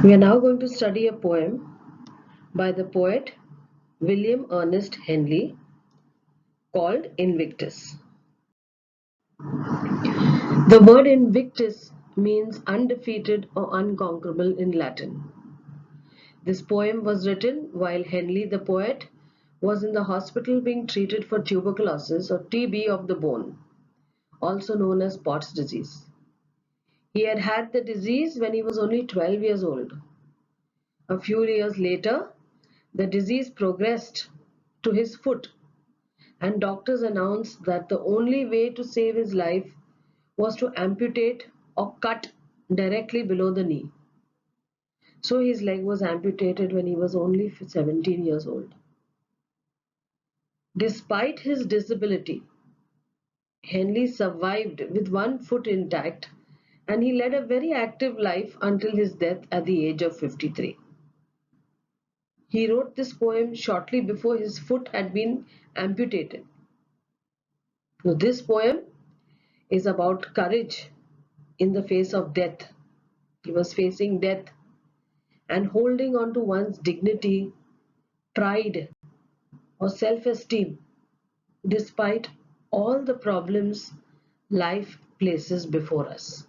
We are now going to study a poem by the poet William Ernest Henley called Invictus. The word Invictus means undefeated or unconquerable in Latin. This poem was written while Henley the poet was in the hospital being treated for tuberculosis or TB of the bone, also known as Pott's disease. He had had the disease when he was only 12 years old. A few years later, the disease progressed to his foot, and doctors announced that the only way to save his life was to amputate or cut directly below the knee. So his leg was amputated when he was only 17 years old. Despite his disability, Henley survived with one foot intact, and he led a very active life until his death at the age of 53. He wrote this poem shortly before his foot had been amputated. Now, this poem is about courage in the face of death. He was facing death and holding on to one's dignity, pride, or self-esteem despite all the problems life places before us.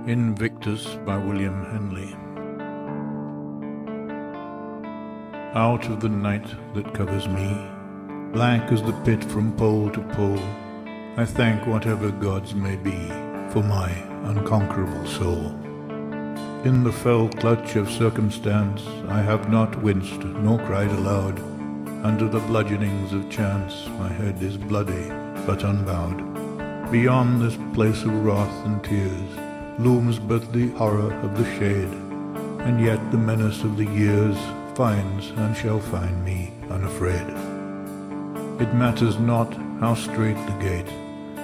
Invictus by William Henley. Out of the night that covers me, black as the pit from pole to pole, I thank whatever gods may be for my unconquerable soul. In the fell clutch of circumstance I have not winced nor cried aloud. Under the bludgeonings of chance my head is bloody but unbowed. Beyond this place of wrath and tears looms but the horror of the shade, and yet the menace of the years finds and shall find me unafraid. It matters not how strait the gate,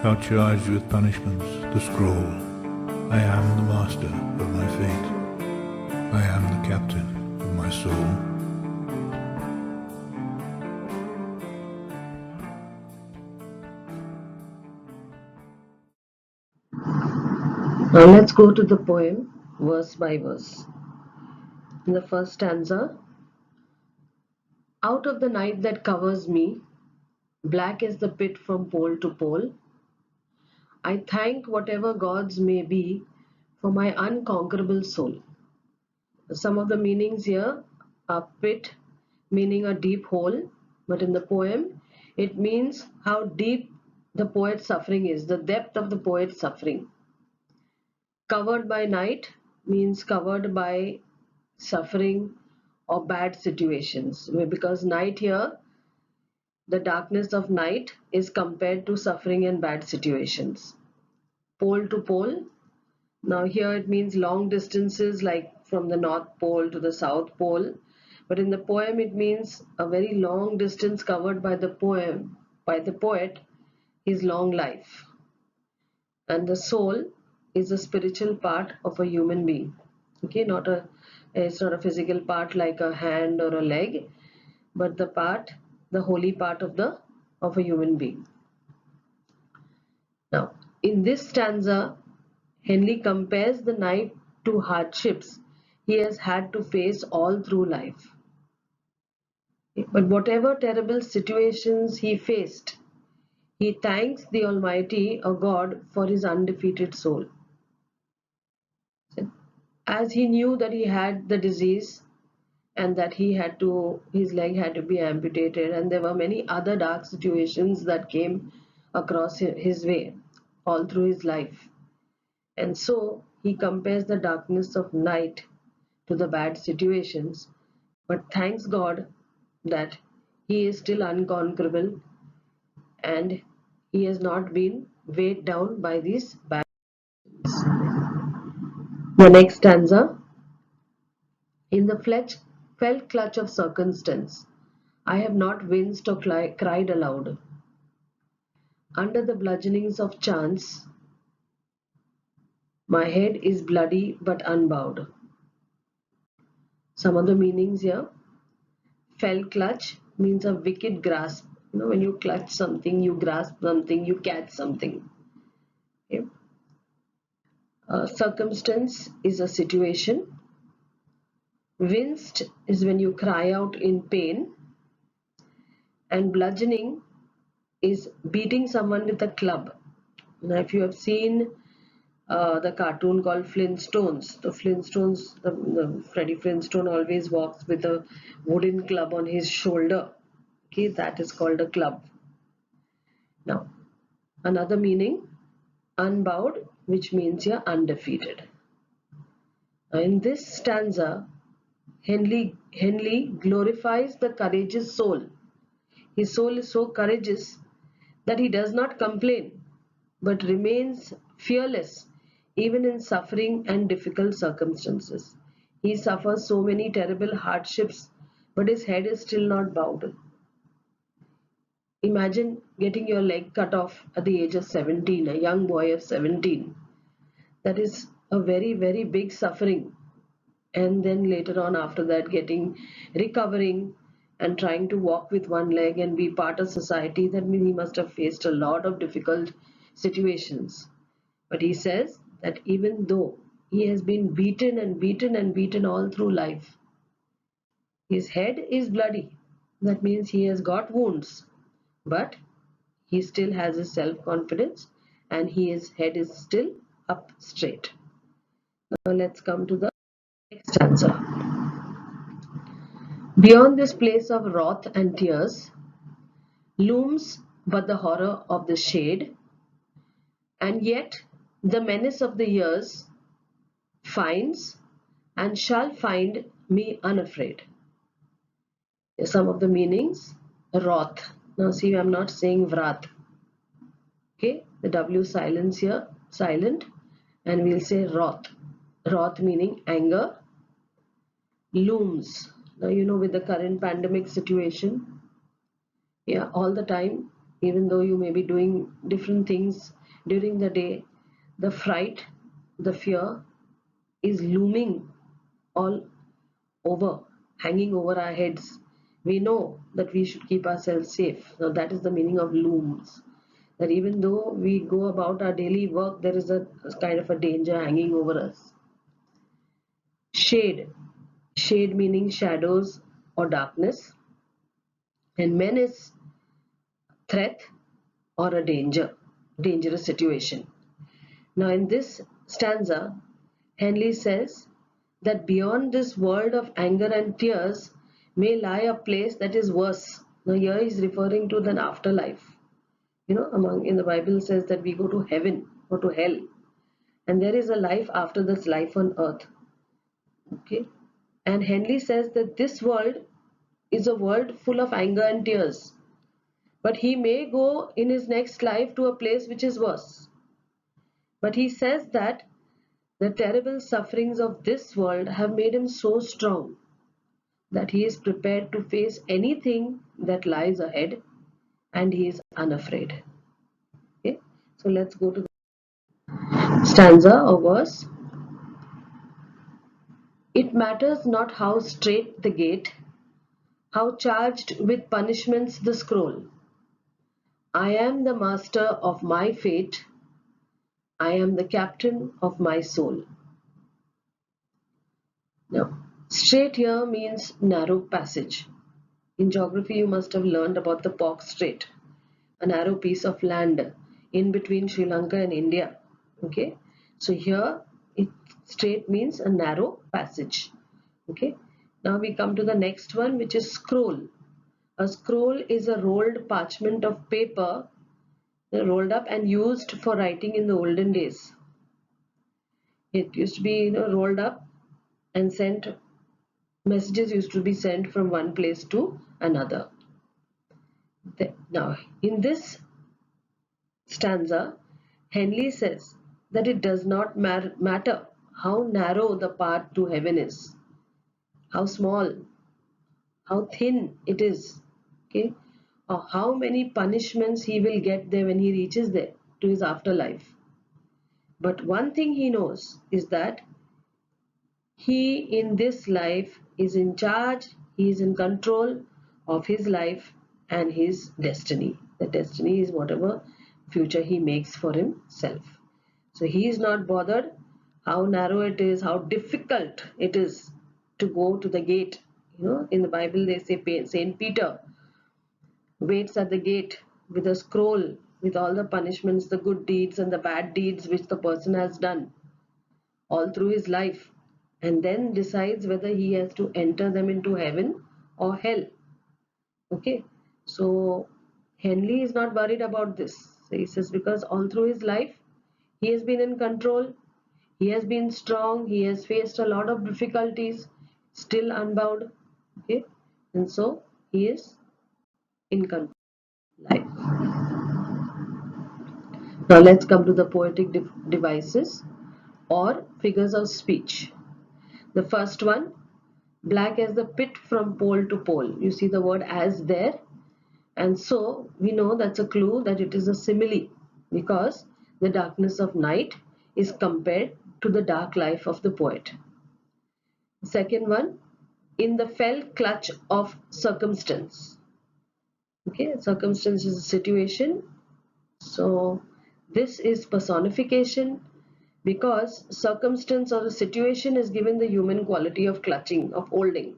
how charged with punishments the scroll. I am the master of my fate. I am the captain of my soul. Now let's go to the poem verse by verse. In the first stanza, out of the night that covers me, black is the pit from pole to pole. I thank whatever gods may be for my unconquerable soul. Some of the meanings here are pit, meaning a deep hole, but in the poem, it means how deep the poet's suffering is, the depth of the poet's suffering. Covered by night means covered by suffering or bad situations, because night here, the darkness of night is compared to suffering and bad situations. Pole to pole. Now here it means long distances, like from the North Pole to the South Pole. But in the poem it means a very long distance covered by the poet, his long life. And the soul is a spiritual part of a human being. Okay, it's not a physical part like a hand or a leg, but the holy part of a human being. Now, in this stanza, Henley compares the knight to hardships he has had to face all through life. But whatever terrible situations he faced, he thanks the Almighty or God for his undefeated soul. As he knew that he had the disease and that his leg had to be amputated, and there were many other dark situations that came across his way all through his life. And so he compares the darkness of night to the bad situations, but thanks God that he is still unconquerable and he has not been weighed down by these bad situations. The next stanza. In the felt clutch of circumstance, I have not winced or cried aloud. Under the bludgeonings of chance, my head is bloody but unbowed. Some of the meanings here. Fell clutch means a wicked grasp. When you clutch something, you grasp something, you catch something. Okay. Circumstance is a situation. Winced is when you cry out in pain. And bludgeoning is beating someone with a club. Now, if you have seen the cartoon called Flintstones, the Freddie Flintstone always walks with a wooden club on his shoulder. Okay, that is called a club. Now, another meaning, unbowed, which means you're undefeated. Now, in this stanza, Henley glorifies the courageous soul. His soul is so courageous that he does not complain, but remains fearless even in suffering and difficult circumstances. He suffers so many terrible hardships, but his head is still not bowed. Imagine getting your leg cut off at the age of 17, a young boy of 17. That is a very, very big suffering. And then later on, after that, recovering and trying to walk with one leg and be part of society. That means he must have faced a lot of difficult situations. But he says that even though he has been beaten and beaten and beaten all through life, his head is bloody. That means he has got wounds, but he still has his self-confidence and his head is still up straight. Now let's come to the next stanza. Beyond this place of wrath and tears looms but the horror of the shade, and yet the menace of the years finds and shall find me unafraid. Some of the meanings. Wrath. Now see, I'm not saying vrat. Okay, the W silence here, silent, and we'll say wrath. Wrath meaning anger. Looms. Now with the current pandemic situation, yeah, all the time, even though you may be doing different things during the day, the fright, the fear is looming all over, hanging over our heads. We know that we should keep ourselves safe. Now that is the meaning of looms. That even though we go about our daily work, there is a kind of a danger hanging over us. Shade. Shade meaning shadows or darkness. And menace, threat or a dangerous situation. Now in this stanza, Henley says that beyond this world of anger and tears may lie a place that is worse. Now here he is referring to the afterlife. In the Bible says that we go to heaven or to hell, and there is a life after this life on earth. Okay, And Henley says that this world is a world full of anger and tears, but he may go in his next life to a place which is worse. But he says that the terrible sufferings of this world have made him so strong that he is prepared to face anything that lies ahead, and he is unafraid. Okay, so let's go to the stanza or verse. It matters not how straight the gate, how charged with punishments the scroll. I am the master of my fate, I am the captain of my soul. Now, straight here means narrow passage. In geography, you must have learned about the Pork Strait, a narrow piece of land in between Sri Lanka and India. Okay, so here strait means a narrow passage. Okay, now we come to the next one, which is scroll. A scroll is a rolled parchment of paper rolled up and used for writing in the olden days. It used to be rolled up and sent. Messages used to be sent from one place to another. Now, in this stanza, Henley says that it does not matter how narrow the path to heaven is, how small, how thin it is, okay, or how many punishments he will get there when he reaches there to his afterlife. But one thing he knows is that he in this life is in charge, he is in control of his life and his destiny. The destiny is whatever future he makes for himself. So he is not bothered how narrow it is, how difficult it is to go to the gate. In the Bible they say Saint Peter waits at the gate with a scroll with all the punishments, the good deeds and the bad deeds which the person has done all through his life, and then decides whether he has to enter them into heaven or hell. Okay, so Henley is not worried about this. So he says because all through his life he has been in control, he has been strong, he has faced a lot of difficulties, still unbowed. Okay, and so he is in control of life. Now let's come to the poetic devices or figures of speech. The first one, black as the pit from pole to pole. You see the word as there, and so we know that's a clue that it is a simile, because the darkness of night is compared to the dark life of the poet. Second one, in the fell clutch of circumstance. Okay, circumstance is a situation, so this is personification, because circumstance or a situation is given the human quality of clutching, of holding.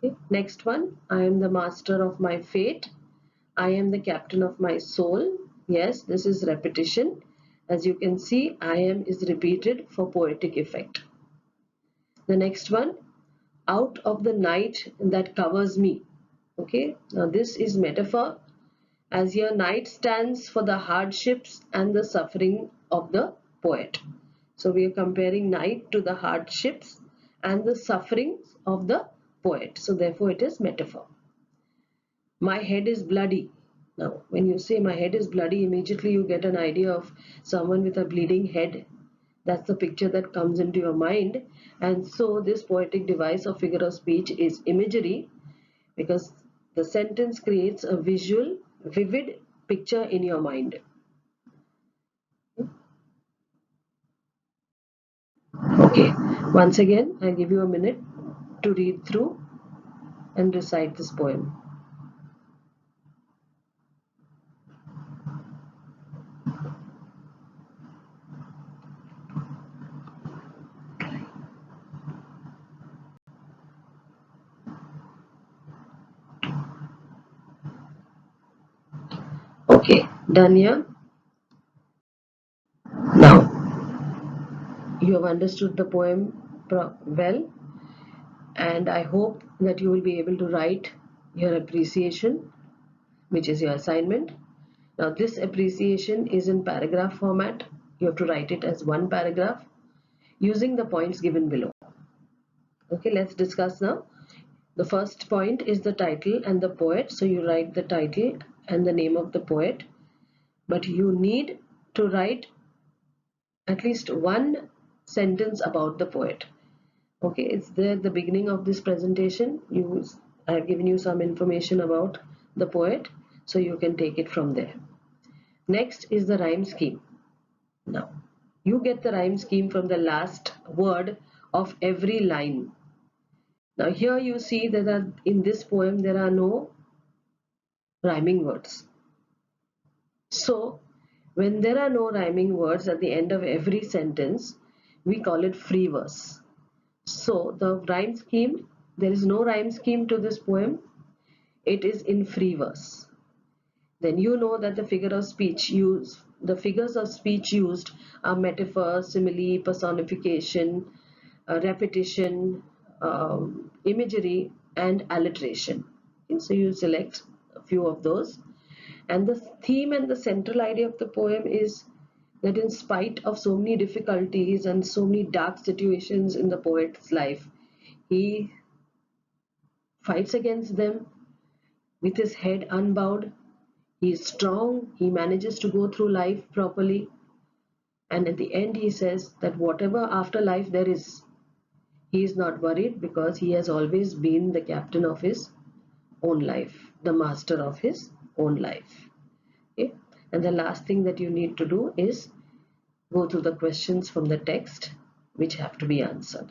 Okay. Next one, I am the master of my fate, I am the captain of my soul. Yes, this is repetition. As you can see, I am is repeated for poetic effect. The next one, out of the night that covers me. Okay, now this is metaphor, as here night stands for the hardships and the suffering of the poet. So we are comparing night to the hardships and the sufferings of the poet. So therefore it is metaphor. My head is bloody. Now when you say my head is bloody, immediately you get an idea of someone with a bleeding head. That's the picture that comes into your mind. And so this poetic device or figure of speech is imagery, because the sentence creates a visual, vivid picture in your mind. Okay, once again, I give you a minute to read through and recite this poem. Okay, done here. Now, you have understood the poem well, and I hope that you will be able to write your appreciation, which is your assignment. Now, this appreciation is in paragraph format. You have to write it as one paragraph using the points given below. Okay, let's discuss now. The first point is the title and the poet. So you write the title and the name of the poet, but you need to write at least one sentence about the poet. Okay, it's there at the beginning of this presentation. I have given you some information about the poet, so you can take it from there. Next is the rhyme scheme. Now, you get the rhyme scheme from the last word of every line. Now here you see that in this poem there are no rhyming words. So when there are no rhyming words at the end of every sentence, we call it free verse. So the rhyme scheme, there is no rhyme scheme to this poem. It is in free verse. Then you know that the figures of speech used are metaphor, simile, personification, repetition, imagery, and alliteration. Okay, so you select a few of those. And the theme and the central idea of the poem is that in spite of so many difficulties and so many dark situations in the poet's life, he fights against them with his head unbowed. He is strong, he manages to go through life properly, and at the end he says that whatever afterlife there is, he is not worried because he has always been the captain of his own life, the master of his own life. Okay? And the last thing that you need to do is go through the questions from the text which have to be answered.